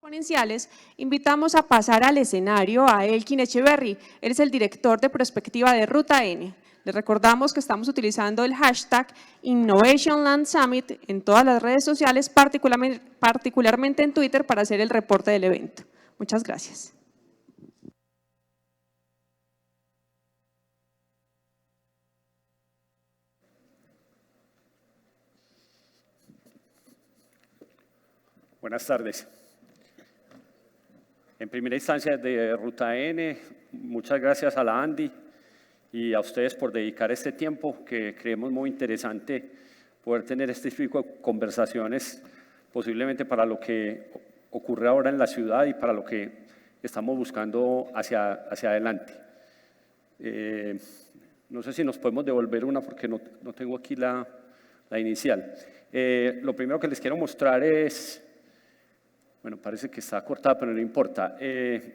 exponenciales, invitamos a pasar al escenario a Elkin Echeverry. Él es el director de prospectiva de Ruta N. Les recordamos que estamos utilizando el hashtag Innovation Summit en todas las redes sociales, particularmente en Twitter, para hacer el reporte del evento. Muchas gracias. Buenas tardes. En primera instancia, de Ruta N, muchas gracias a la Andy y a ustedes por dedicar este tiempo, que creemos muy interesante poder tener este tipo de conversaciones, posiblemente para lo que ocurre ahora en la ciudad y para lo que estamos buscando hacia adelante. No sé si nos podemos devolver una porque no tengo aquí la inicial. Lo primero que les quiero mostrar es… Bueno, parece que está cortada, pero no importa.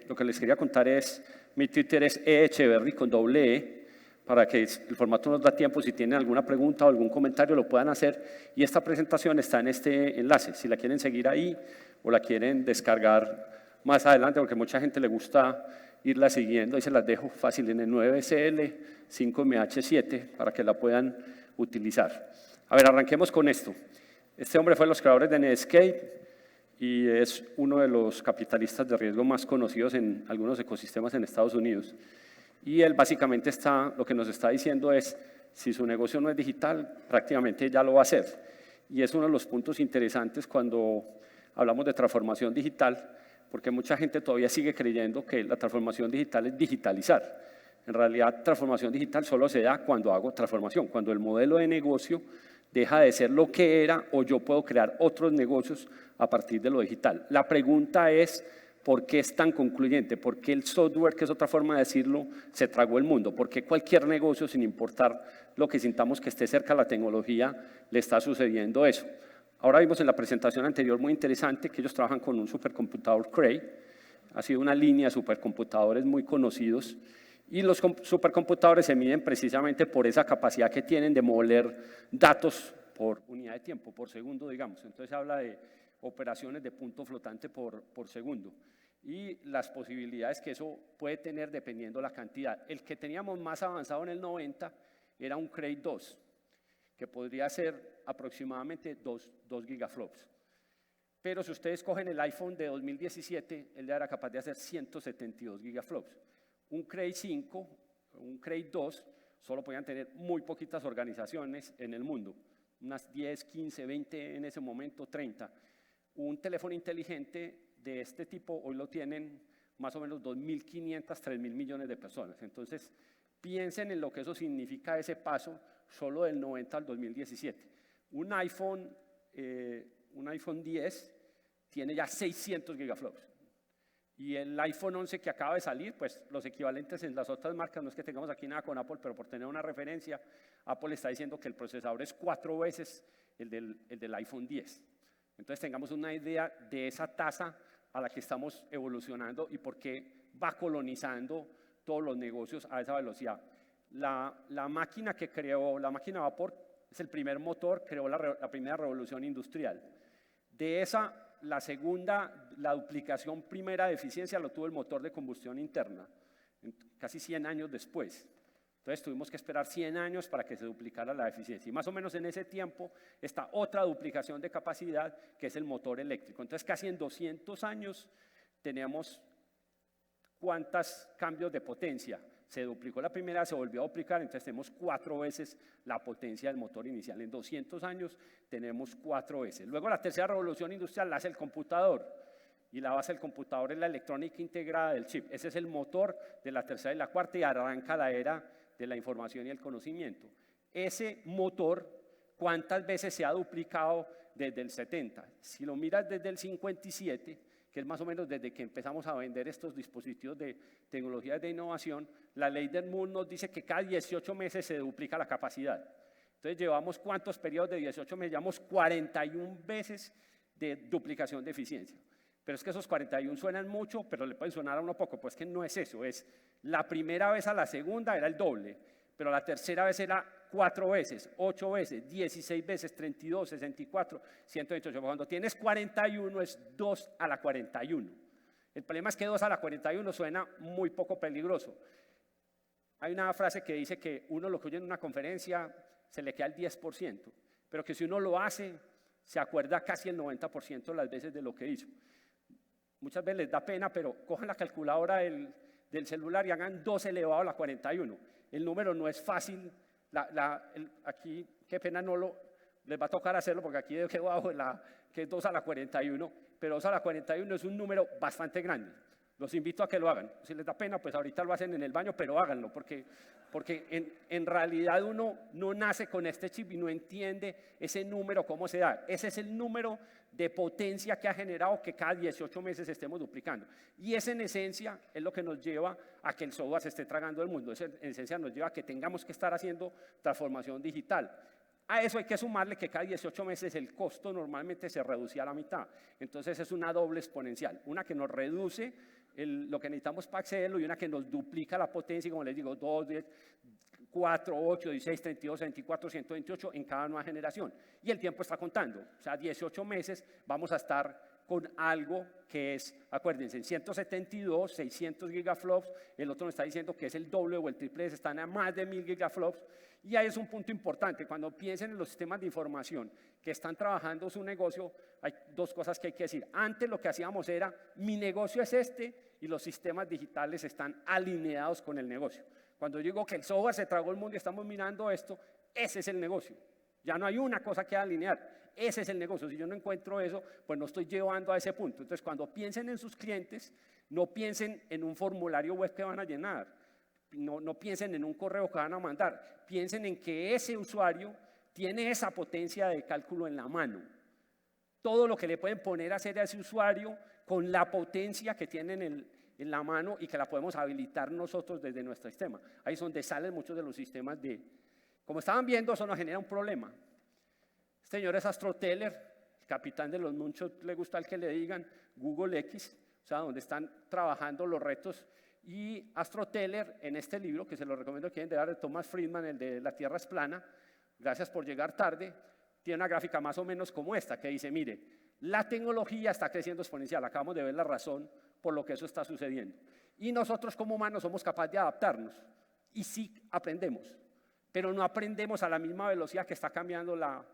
Lo que les quería contar es, mi Twitter es echeverry con doble E, para que el formato nos da tiempo, si tienen alguna pregunta o algún comentario lo puedan hacer. Y esta presentación está en este enlace, si la quieren seguir ahí o la quieren descargar más adelante, porque a mucha gente le gusta irla siguiendo. Ahí se las dejo fácil en el 9SL5MH7 para que la puedan utilizar. A ver, arranquemos con esto. Este hombre fue de los creadores de Netscape y es uno de los capitalistas de riesgo más conocidos en algunos ecosistemas en Estados Unidos. Y él básicamente lo que nos está diciendo es, si su negocio no es digital, prácticamente ya lo va a hacer. Y es uno de los puntos interesantes cuando hablamos de transformación digital, porque mucha gente todavía sigue creyendo que la transformación digital es digitalizar. En realidad, transformación digital solo se da cuando hago transformación, cuando el modelo de negocio deja de ser lo que era o yo puedo crear otros negocios a partir de lo digital. La pregunta es, ¿por qué es tan concluyente? ¿Por qué el software, que es otra forma de decirlo, se tragó el mundo? ¿Por qué cualquier negocio, sin importar lo que sintamos que esté cerca de la tecnología, le está sucediendo eso? Ahora vimos en la presentación anterior muy interesante que ellos trabajan con un supercomputador Cray. Ha sido una línea de supercomputadores muy conocidos. Y los supercomputadores se miden precisamente por esa capacidad que tienen de mover datos por unidad de tiempo, por segundo, digamos. Entonces se habla de operaciones de punto flotante por segundo. Y las posibilidades que eso puede tener dependiendo la cantidad. El que teníamos más avanzado en el 90 era un Cray 2, que podría ser aproximadamente 2 gigaflops. Pero si ustedes cogen el iPhone de 2017, él ya era capaz de hacer 172 gigaflops. Un Cray 5, un Cray 2, solo podían tener muy poquitas organizaciones en el mundo, unas 10, 15, 20 en ese momento, 30. Un teléfono inteligente de este tipo hoy lo tienen más o menos 2.500, 3.000 millones de personas. Entonces, piensen en lo que eso significa, ese paso solo del 90 al 2017. Un iPhone 10 tiene ya 600 gigaflops. Y el iPhone 11 que acaba de salir, pues los equivalentes en las otras marcas, no es que tengamos aquí nada con Apple, pero por tener una referencia, Apple está diciendo que el procesador es 4 veces el del iPhone 10. Entonces tengamos una idea de esa tasa a la que estamos evolucionando y por qué va colonizando todos los negocios a esa velocidad. La máquina que creó, la máquina a vapor, es el primer motor, creó la primera revolución industrial. De esa, la segunda, la duplicación primera de eficiencia lo tuvo el motor de combustión interna, casi 100 años después. Entonces tuvimos que esperar 100 años para que se duplicara la eficiencia. Y más o menos en ese tiempo está otra duplicación de capacidad, que es el motor eléctrico. Entonces casi en 200 años tenemos ¿cuántos cambios de potencia? Se duplicó la primera, se volvió a duplicar, entonces tenemos 4 veces la potencia del motor inicial. En 200 años tenemos 4 veces. Luego la tercera revolución industrial la hace el computador. Y la base del computador es la electrónica integrada del chip. Ese es el motor de la tercera y la cuarta y arranca la era de la información y el conocimiento. Ese motor, ¿cuántas veces se ha duplicado desde el 70? Si lo miras desde el 57, que es más o menos desde que empezamos a vender estos dispositivos de tecnologías de innovación, la ley del Moore nos dice que cada 18 meses se duplica la capacidad. Entonces llevamos ¿cuántos periodos de 18 meses? Llevamos 41 veces de duplicación de eficiencia. Pero es que esos 41 suenan mucho, pero le pueden sonar a uno poco, pues que no es eso, es la primera vez a la segunda era el doble, pero la tercera vez era 4 veces, 8 veces, 16 veces, 32, 64, 128. Cuando tienes 41 es 2 a la 41. El problema es que 2 a la 41 suena muy poco peligroso. Hay una frase que dice que uno lo que oye en una conferencia se le queda el 10%, pero que si uno lo hace, se acuerda casi el 90% de las veces de lo que hizo. Muchas veces les da pena, pero cojan la calculadora del celular y hagan 2 elevado a la 41. El número no es fácil. Aquí, qué pena, les va a tocar hacerlo porque aquí quedó abajo que es 2 a la 41, pero 2 a la 41 es un número bastante grande. Los invito a que lo hagan. Si les da pena, pues ahorita lo hacen en el baño, pero háganlo, porque en realidad uno no nace con este chip y no entiende ese número, cómo se da. Ese es el número de potencia que ha generado que cada 18 meses estemos duplicando. Y ese en esencia es lo que nos lleva a que el software se esté tragando el mundo. Ese en esencia nos lleva a que tengamos que estar haciendo transformación digital. A eso hay que sumarle que cada 18 meses el costo normalmente se reducía a la mitad. Entonces es una doble exponencial. Una que nos reduce lo que necesitamos para accederlo y una que nos duplica la potencia, y como les digo, 2, 10, 4, 8, 16, 32, 24, 128 en cada nueva generación. Y el tiempo está contando. O sea, 18 meses vamos a estar con algo que es, acuérdense, en 172, 600 gigaflops, el otro nos está diciendo que es el doble o el triple, están a más de 1000 gigaflops, y ahí es un punto importante. Cuando piensen en los sistemas de información que están trabajando su negocio, hay 2 cosas que hay que decir. Antes lo que hacíamos era, mi negocio es este, y los sistemas digitales están alineados con el negocio. Cuando digo que el software se tragó el mundo y estamos mirando esto, ese es el negocio. Ya no hay una cosa que alinear, ese es el negocio. Si yo no encuentro eso, pues no estoy llevando a ese punto. Entonces, cuando piensen en sus clientes, no piensen en un formulario web que van a llenar, no piensen en un correo que van a mandar, piensen en que ese usuario tiene esa potencia de cálculo en la mano. Todo lo que le pueden poner a hacer a ese usuario con la potencia que tienen en la mano y que la podemos habilitar nosotros desde nuestro sistema. Ahí es donde salen muchos de los sistemas Como estaban viendo, eso nos genera un problema. Este señor es Astro Teller, el capitán de los muchos, le gusta el que le digan Google X, o sea, donde están trabajando los retos. Y Astro Teller, en este libro, que se lo recomiendo que de Thomas Friedman, el de La Tierra es plana, gracias por llegar tarde, tiene una gráfica más o menos como esta, que dice, mire, la tecnología está creciendo exponencial, acabamos de ver la razón por lo que eso está sucediendo. Y nosotros como humanos somos capaces de adaptarnos, y sí aprendemos, pero no aprendemos a la misma velocidad que está cambiando la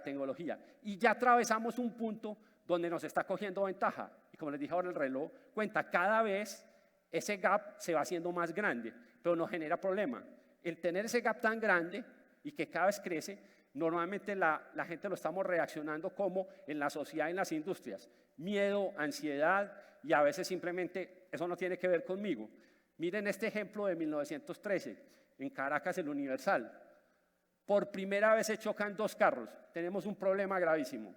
tecnología. Y ya atravesamos un punto donde nos está cogiendo ventaja. Y como les dije ahora, el reloj cuenta, cada vez ese gap se va haciendo más grande, pero nos genera problema. El tener ese gap tan grande y que cada vez crece, normalmente la gente lo estamos reaccionando como en la sociedad y en las industrias. Miedo, ansiedad, y a veces simplemente eso no tiene que ver conmigo. Miren este ejemplo de 1913, en Caracas, el Universal. Por primera vez se chocan 2 carros. Tenemos un problema gravísimo.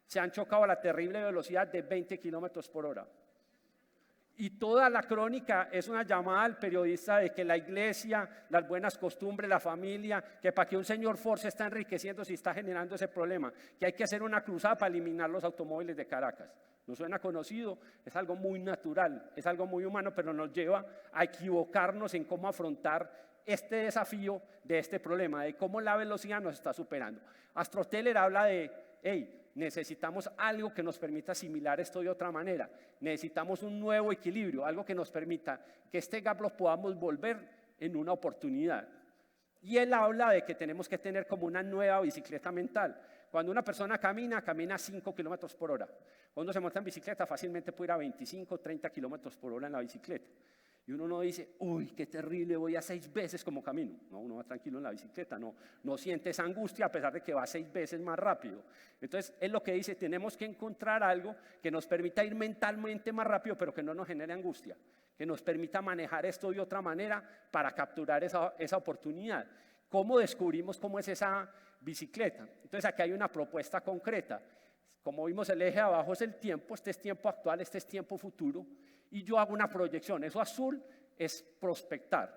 Se han chocado a la terrible velocidad de 20 kilómetros por hora. Y toda la crónica es una llamada al periodista de que la iglesia, las buenas costumbres, la familia, que para que un señor Ford se está enriqueciendo si está generando ese problema, que hay que hacer una cruzada para eliminar los automóviles de Caracas. No suena conocido, es algo muy natural, es algo muy humano, pero nos lleva a equivocarnos en cómo afrontar este desafío de este problema, de cómo la velocidad nos está superando. Astro Teller habla de, necesitamos algo que nos permita asimilar esto de otra manera. Necesitamos un nuevo equilibrio, algo que nos permita que este gap lo podamos volver en una oportunidad. Y él habla de que tenemos que tener como una nueva bicicleta mental. Cuando una persona camina 5 kilómetros por hora. Cuando se monta en bicicleta fácilmente puede ir a 25, 30 kilómetros por hora en la bicicleta. Y uno no dice, uy, qué terrible, voy a 6 veces como camino. No, uno va tranquilo en la bicicleta, no siente esa angustia a pesar de que va 6 veces más rápido. Entonces, él lo que dice, tenemos que encontrar algo que nos permita ir mentalmente más rápido, pero que no nos genere angustia, que nos permita manejar esto de otra manera para capturar esa oportunidad. ¿Cómo descubrimos cómo es esa bicicleta? Entonces, aquí hay una propuesta concreta. Como vimos, el eje de abajo es el tiempo, este es tiempo actual, este es tiempo futuro, y yo hago una proyección. Eso azul es prospectar.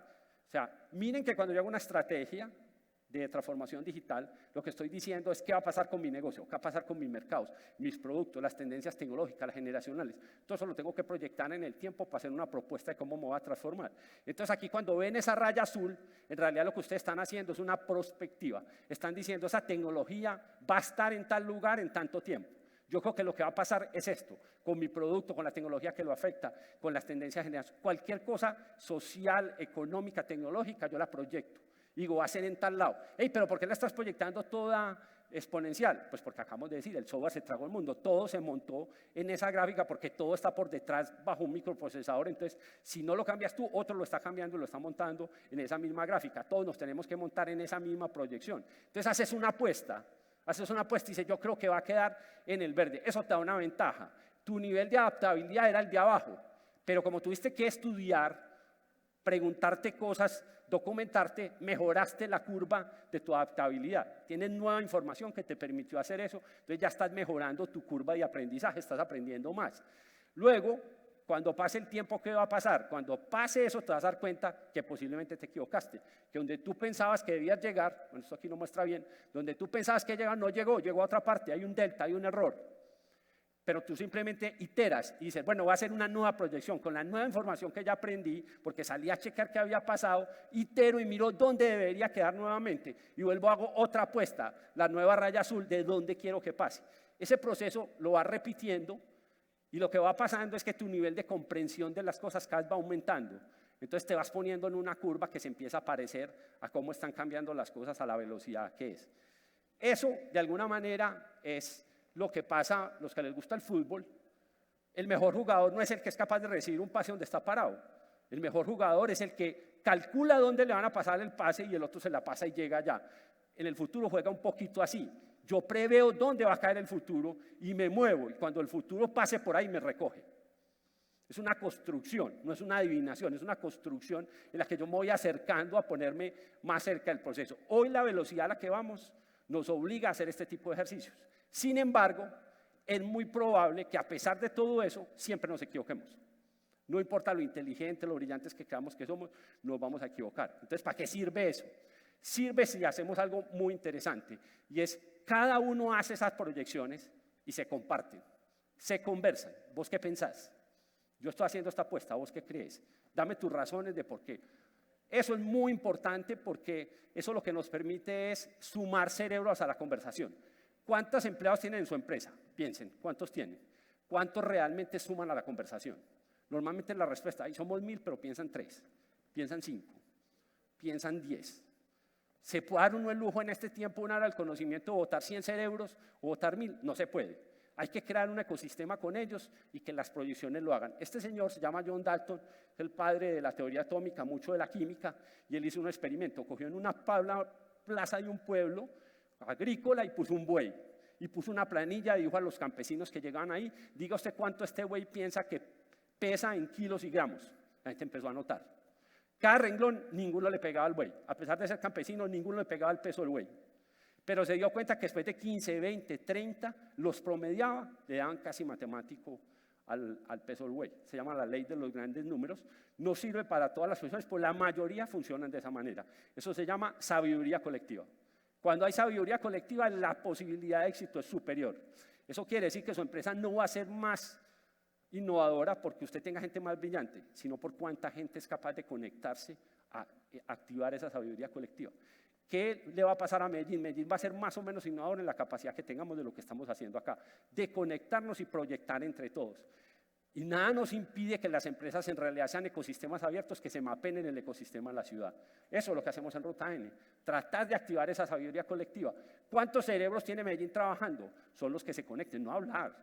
O sea, miren que cuando yo hago una estrategia, de transformación digital, lo que estoy diciendo es qué va a pasar con mi negocio, qué va a pasar con mis mercados, mis productos, las tendencias tecnológicas, las generacionales. Todo eso lo tengo que proyectar en el tiempo para hacer una propuesta de cómo me voy a transformar. Entonces aquí cuando ven esa raya azul, en realidad lo que ustedes están haciendo es una prospectiva. Están diciendo esa tecnología va a estar en tal lugar en tanto tiempo. Yo creo que lo que va a pasar es esto, con mi producto, con la tecnología que lo afecta, con las tendencias generales. Cualquier cosa social, económica, tecnológica, yo la proyecto. Digo, va a ser en tal lado. Hey, pero ¿por qué la estás proyectando toda exponencial? Pues porque acabamos de decir, el software se tragó el mundo. Todo se montó en esa gráfica porque todo está por detrás bajo un microprocesador. Entonces, si no lo cambias tú, otro lo está cambiando y lo está montando en esa misma gráfica. Todos nos tenemos que montar en esa misma proyección. Entonces, haces una apuesta y dices, yo creo que va a quedar en el verde. Eso te da una ventaja. Tu nivel de adaptabilidad era el de abajo, pero como tuviste que estudiar, preguntarte cosas, documentarte, mejoraste la curva de tu adaptabilidad. Tienes nueva información que te permitió hacer eso, entonces ya estás mejorando tu curva de aprendizaje, estás aprendiendo más. Luego, cuando pase el tiempo, ¿qué va a pasar? Cuando pase eso, te vas a dar cuenta que posiblemente te equivocaste, que donde tú pensabas que debías llegar, bueno, esto aquí no muestra bien, donde tú pensabas que llegaba, no llegó, llegó a otra parte, hay un delta, hay un error. Pero tú simplemente iteras y dices, bueno, voy a hacer una nueva proyección con la nueva información que ya aprendí, porque salí a checar qué había pasado, itero y miro dónde debería quedar nuevamente y vuelvo, hago otra apuesta, la nueva raya azul de dónde quiero que pase. Ese proceso lo vas repitiendo y lo que va pasando es que tu nivel de comprensión de las cosas cada vez va aumentando. Entonces te vas poniendo en una curva que se empieza a parecer a cómo están cambiando las cosas a la velocidad que es. Eso, de alguna manera, es lo que pasa a los que les gusta el fútbol. El mejor jugador no es el que es capaz de recibir un pase donde está parado. El mejor jugador es el que calcula dónde le van a pasar el pase y el otro se la pasa y llega allá. En el futuro juega un poquito así. Yo preveo dónde va a caer el futuro y me muevo. Y cuando el futuro pase por ahí, me recoge. Es una construcción, no es una adivinación, es una construcción en la que yo me voy acercando a ponerme más cerca del proceso. Hoy la velocidad a la que vamos nos obliga a hacer este tipo de ejercicios. Sin embargo, es muy probable que a pesar de todo eso, siempre nos equivoquemos. No importa lo inteligente, lo brillantes que creamos que somos, nos vamos a equivocar. Entonces, ¿para qué sirve eso? Sirve si hacemos algo muy interesante, y es cada uno hace esas proyecciones y se comparten, se conversan. ¿Vos qué pensás? Yo estoy haciendo esta apuesta, ¿vos qué crees? Dame tus razones de por qué. Eso es muy importante porque eso lo que nos permite es sumar cerebros a la conversación. ¿Cuántos empleados tienen en su empresa? Piensen, ¿cuántos tienen? ¿Cuántos realmente suman a la conversación? Normalmente la respuesta, ahí somos 1000, pero piensan 3, piensan 5, piensan 10. ¿Se puede dar uno el lujo en este tiempo, una hora del conocimiento, votar 100 cerebros o votar 1000? No se puede. Hay que crear un ecosistema con ellos y que las proyecciones lo hagan. Este señor se llama John Dalton, es el padre de la teoría atómica, mucho de la química, y él hizo un experimento. Cogió en una plaza de un pueblo agrícola y puso un buey. Y puso una planilla y dijo a los campesinos que llegaban ahí, diga usted cuánto este buey piensa que pesa en kilos y gramos. La gente empezó a anotar. Cada renglón, ninguno le pegaba al buey. A pesar de ser campesino, ninguno le pegaba el peso del buey. Pero se dio cuenta que después de 15, 20, 30, los promediaba, le daban casi matemático al peso del buey. Se llama la ley de los grandes números. No sirve para todas las personas, pero la mayoría funcionan de esa manera. Eso se llama sabiduría colectiva. Cuando hay sabiduría colectiva, la posibilidad de éxito es superior. Eso quiere decir que su empresa no va a ser más innovadora porque usted tenga gente más brillante, sino por cuánta gente es capaz de conectarse a activar esa sabiduría colectiva. ¿Qué le va a pasar a Medellín? Medellín va a ser más o menos innovador en la capacidad que tengamos de lo que estamos haciendo acá, de conectarnos y proyectar entre todos. Y nada nos impide que las empresas en realidad sean ecosistemas abiertos que se mapen en el ecosistema de la ciudad. Eso es lo que hacemos en Ruta N, tratar de activar esa sabiduría colectiva. ¿Cuántos cerebros tiene Medellín trabajando? Son los que se conecten, no hablar,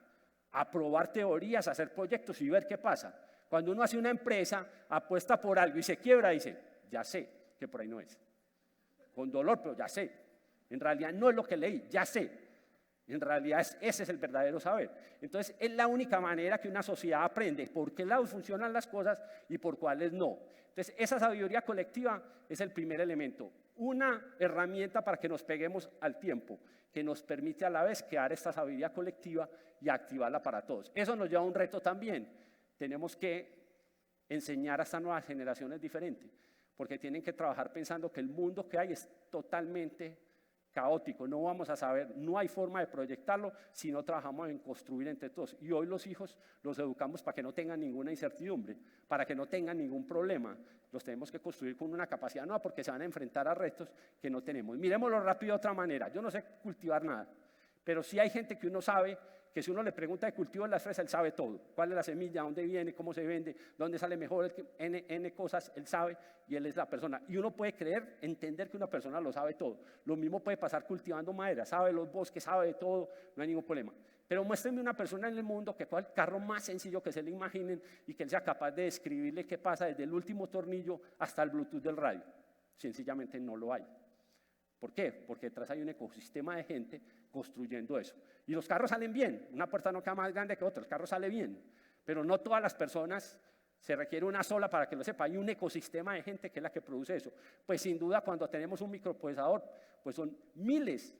a probar teorías, a hacer proyectos y ver qué pasa. Cuando uno hace una empresa, apuesta por algo y se quiebra, dice, ya sé que por ahí no es. Con dolor, pero ya sé. En realidad no es lo que leí, ya sé. En realidad ese es el verdadero saber. Entonces es la única manera que una sociedad aprende por qué lados funcionan las cosas y por cuáles no. Entonces esa sabiduría colectiva es el primer elemento. Una herramienta para que nos peguemos al tiempo, que nos permite a la vez crear esta sabiduría colectiva y activarla para todos. Eso nos lleva a un reto también. Tenemos que enseñar a estas nuevas generaciones diferentes. porque tienen que trabajar pensando que el mundo que hay es totalmente caótico, no vamos a saber, no hay forma de proyectarlo si no trabajamos en construir entre todos. Y hoy los hijos los educamos para que no tengan ninguna incertidumbre, para que no tengan ningún problema. Los tenemos que construir con una capacidad nueva porque se van a enfrentar a retos que no tenemos. Miremoslo rápido de otra manera. Yo no sé cultivar nada, pero sí hay gente que uno sabe que si uno le pregunta de cultivo en las fresas, él sabe todo. ¿Cuál es la semilla? ¿Dónde viene? ¿Cómo se vende? ¿Dónde sale mejor? N cosas, él sabe y él es la persona. Y uno puede creer, entender que una persona lo sabe todo. Lo mismo puede pasar cultivando madera, sabe los bosques, sabe de todo, no hay ningún problema. Pero muéstrenme una persona en el mundo que coja el carro más sencillo que se le imaginen y que él sea capaz de describirle qué pasa desde el último tornillo hasta el Bluetooth del radio. Sencillamente no lo hay. ¿Por qué? Porque detrás hay un ecosistema de gente construyendo eso. Y los carros salen bien, una puerta no queda más grande que otra, el carro sale bien, pero no todas las personas, se requiere una sola para que lo sepa, hay un ecosistema de gente que es la que produce eso. Pues sin duda cuando tenemos un microprocesador, pues son miles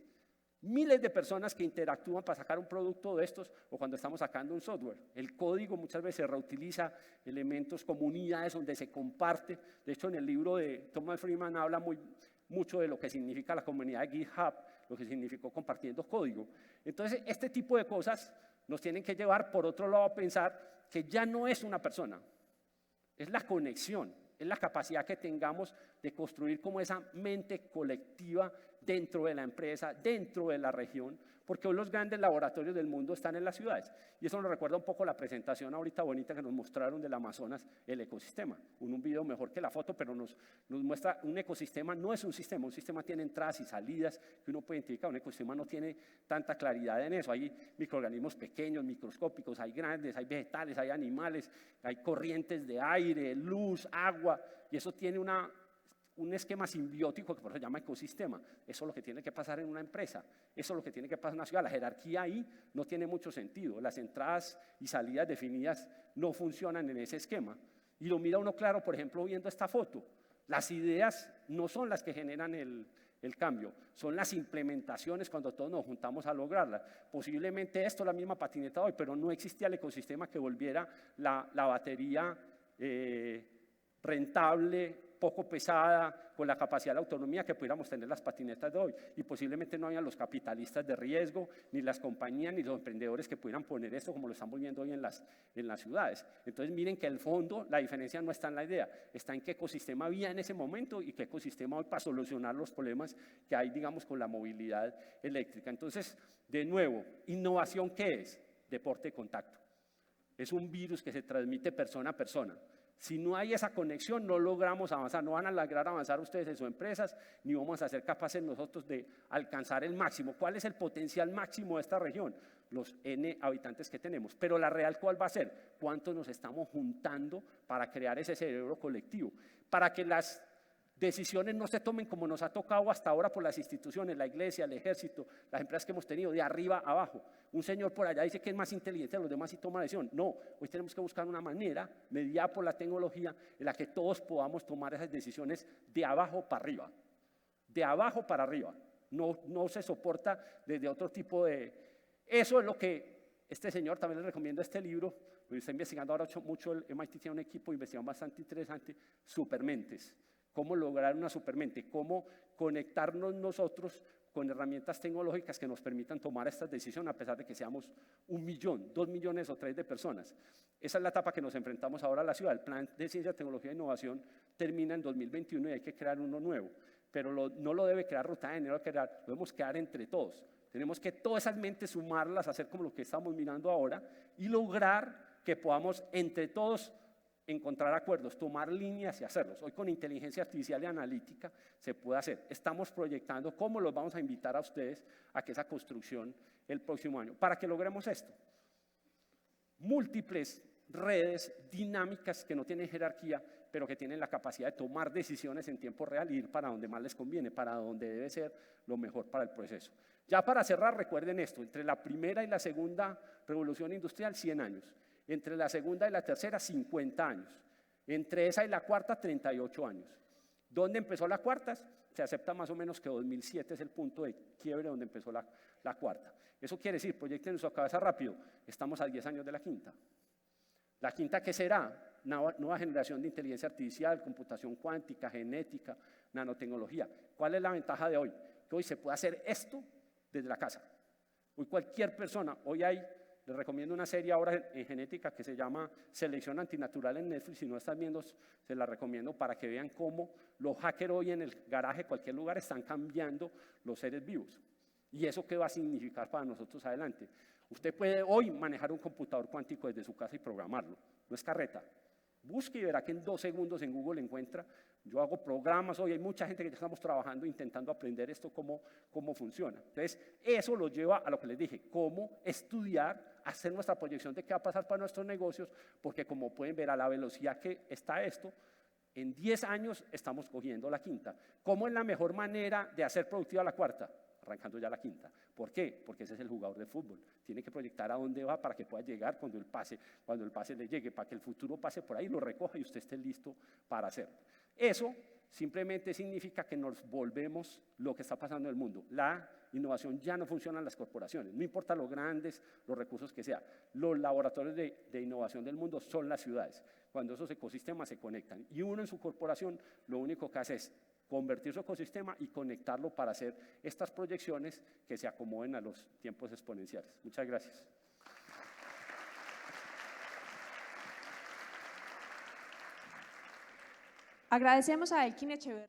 de personas que interactúan para sacar un producto de estos o cuando estamos sacando un software. El código muchas veces se reutiliza, elementos, comunidades donde se comparte. De hecho, en el libro de Thomas Friedman habla mucho de lo que significa la comunidad de GitHub, lo que significó compartiendo código. Entonces, este tipo de cosas nos tienen que llevar, por otro lado, a pensar que ya no es una persona, es la conexión, es la capacidad que tengamos de construir como esa mente colectiva dentro de la empresa, dentro de la región, porque hoy los grandes laboratorios del mundo están en las ciudades. Y eso nos recuerda un poco la presentación ahorita bonita que nos mostraron del Amazonas, el ecosistema. Un video mejor que la foto, pero nos muestra un ecosistema, no es un sistema tiene entradas y salidas que uno puede identificar. Un ecosistema no tiene tanta claridad en eso. Hay microorganismos pequeños, microscópicos, hay grandes, hay vegetales, hay animales, hay corrientes de aire, luz, agua, y eso tiene un esquema simbiótico que por eso se llama ecosistema. Eso es lo que tiene que pasar en una empresa, eso es lo que tiene que pasar en una ciudad. La jerarquía ahí no tiene mucho sentido, las entradas y salidas definidas no funcionan en ese esquema. Y lo mira uno claro, por ejemplo, viendo esta foto. Las ideas no son las que generan el cambio, son las implementaciones cuando todos nos juntamos a lograrlas. Posiblemente esto es la misma patineta hoy, pero no existía el ecosistema que volviera la batería rentable, poco pesada, con la capacidad de la autonomía que pudiéramos tener las patinetas de hoy. Y posiblemente no había los capitalistas de riesgo, ni las compañías, ni los emprendedores que pudieran poner esto como lo estamos viendo hoy en las ciudades. Entonces miren que el fondo, la diferencia no está en la idea, está en qué ecosistema había en ese momento y qué ecosistema hoy para solucionar los problemas que hay, digamos, con la movilidad eléctrica. Entonces, de nuevo, ¿innovación qué es? Deporte de contacto. Es un virus que se transmite persona a persona. Si no hay esa conexión, no logramos avanzar, no van a lograr avanzar ustedes en sus empresas, ni vamos a ser capaces nosotros de alcanzar el máximo. ¿Cuál es el potencial máximo de esta región? Los N habitantes que tenemos. Pero la real, ¿cuál va a ser? ¿Cuántos nos estamos juntando para crear ese cerebro colectivo? Para que las decisiones no se tomen como nos ha tocado hasta ahora por las instituciones, la iglesia, el ejército, las empresas que hemos tenido, de arriba a abajo. Un señor por allá dice que es más inteligente de los demás y toma decisión. No, hoy tenemos que buscar una manera, mediada por la tecnología, en la que todos podamos tomar esas decisiones de abajo para arriba. De abajo para arriba. No se soporta desde otro tipo de... Eso es lo que este señor, también le recomiendo este libro, lo está investigando ahora mucho, el MIT tiene un equipo de investigación bastante interesante, Supermentes. Cómo lograr una supermente, cómo conectarnos nosotros con herramientas tecnológicas que nos permitan tomar estas decisiones a pesar de que seamos 1 millón, 2 millones o 3 de personas. Esa es la etapa que nos enfrentamos ahora a la ciudad. El plan de ciencia, tecnología e innovación termina en 2021 y hay que crear uno nuevo. Pero no lo debe crear Ruta N, lo debemos crear entre todos. Tenemos que todas esas mentes sumarlas, hacer como lo que estamos mirando ahora y lograr que podamos entre todos encontrar acuerdos, tomar líneas y hacerlos. Hoy con inteligencia artificial y analítica se puede hacer. Estamos proyectando cómo los vamos a invitar a ustedes a que esa construcción el próximo año. Para que logremos esto, múltiples redes dinámicas que no tienen jerarquía, pero que tienen la capacidad de tomar decisiones en tiempo real y ir para donde más les conviene, para donde debe ser lo mejor para el proceso. Ya para cerrar, recuerden esto, entre la primera y la segunda revolución industrial, 100 años. Entre la segunda y la tercera, 50 años. Entre esa y la cuarta, 38 años. ¿Dónde empezó la cuarta? Se acepta más o menos que 2007 es el punto de quiebre donde empezó la cuarta. Eso quiere decir, proyecten en su cabeza rápido, estamos a 10 años de la quinta. ¿La quinta qué será? nueva generación de inteligencia artificial, computación cuántica, genética, nanotecnología. ¿Cuál es la ventaja de hoy? Que hoy se puede hacer esto desde la casa. Hoy cualquier persona, les recomiendo una serie ahora en genética que se llama Selección Antinatural en Netflix. Si no están viendo, se la recomiendo para que vean cómo los hackers hoy en el garaje de cualquier lugar están cambiando los seres vivos. ¿Y eso qué va a significar para nosotros adelante? Usted puede hoy manejar un computador cuántico desde su casa y programarlo. No es carreta. Busque y verá que en 2 segundos en Google encuentra. Yo hago programas hoy, hay mucha gente que ya estamos trabajando intentando aprender esto, cómo funciona. Entonces, eso lo lleva a lo que les dije, cómo estudiar, hacer nuestra proyección de qué va a pasar para nuestros negocios, porque como pueden ver a la velocidad que está esto, en 10 años estamos cogiendo la quinta. ¿Cómo es la mejor manera de hacer productiva la cuarta? Arrancando ya la quinta. ¿Por qué? Porque ese es el jugador de fútbol. Tiene que proyectar a dónde va para que pueda llegar cuando el pase le llegue, para que el futuro pase por ahí, lo recoja y usted esté listo para hacerlo. Eso simplemente significa que nos volvemos lo que está pasando en el mundo. La innovación ya no funciona en las corporaciones, no importa lo grandes, los recursos que sea. Los laboratorios de innovación del mundo son las ciudades. Cuando esos ecosistemas se conectan y uno en su corporación lo único que hace es convertir su ecosistema y conectarlo para hacer estas proyecciones que se acomoden a los tiempos exponenciales. Muchas gracias. Agradecemos a Elkin Echeverry.